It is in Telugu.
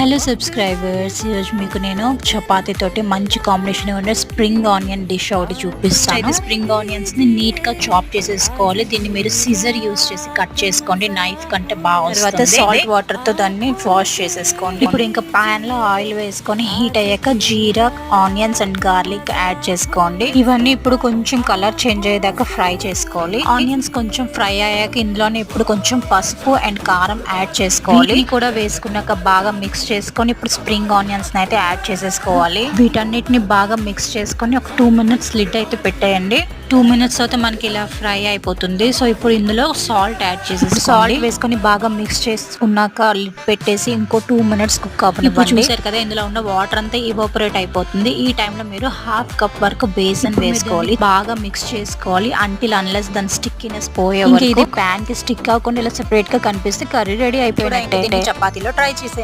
హలో సబ్స్క్రైబర్స్, ఈరోజు మీకు నేను చపాతీ తోటి మంచి కాంబినేషన్ ఉండే స్ప్రింగ్ ఆనియన్ డిష్ ఒకటి చూపిస్తాను. అయితే స్ప్రింగ్ ఆనియన్స్ ని నీట్ గా చాప్ చేసేసుకోవాలి. దీన్ని మీరు సిజర్ యూస్ చేసి కట్ చేసుకోండి, నైఫ్ కంటే బాగా వస్తుంది. తర్వాత సాల్ట్ వాటర్ తో దాన్ని వాష్ చేసేసుకోండి. ఇప్పుడు ఇంకా పాన్ లో ఆయిల్ వేసుకొని హీట్ అయ్యాక జీరా, ఆనియన్స్ అండ్ గార్లిక్ యాడ్ చేసుకోండి. ఇవన్నీ ఇప్పుడు కొంచెం కలర్ చేంజ్ అయ్యేదాకా ఫ్రై చేసుకోవాలి. ఆనియన్స్ కొంచెం ఫ్రై అయ్యాక ఇందులోనే ఇప్పుడు కొంచెం పసుపు అండ్ కారం యాడ్ చేసుకోవాలి. కూడా వేసుకున్నాక బాగా మిక్స్ చేసుకొని ఇప్పుడు స్ప్రింగ్ ఆనియన్స్ అయితే యాడ్ చేసేసుకోవాలి. వీటన్నిటిని బాగా మిక్స్ చేసుకొని ఒక 2 minutes లిడ్ అయితే పెట్టేయండి. 2 minutes అయితే మనకి ఇలా ఫ్రై అయిపోతుంది. సో ఇప్పుడు ఇందులో సాల్ట్ యాడ్ చేసేసి సాల్ట్ వేసుకొని బాగా మిక్స్ చేసుకున్నాక లిడ్ పెట్టేసి ఇంకో 2 minutes కుక్ అవ్వనివ్వండి. చూసారు కదా, ఇందులో ఉన్న వాటర్ అంతా ఇవాపరేట్ అయిపోతుంది. ఈ టైంలో మీరు 1/2 cup వరకు బేసన్ వేసుకోవాలి. బాగా మిక్స్ చేసుకోవాలి అంటిల్ అన్లెస్ దాని స్టిక్కినెస్ పోయే వరకు. ఇది ప్యాన్ కి స్టిక్ అవ్వకుండా ఇలా సెపరేట్ గా కనిపిస్తే కర్రీ రెడీ అయిపోయినట్టే. చపాతీలో ట్రై చేసే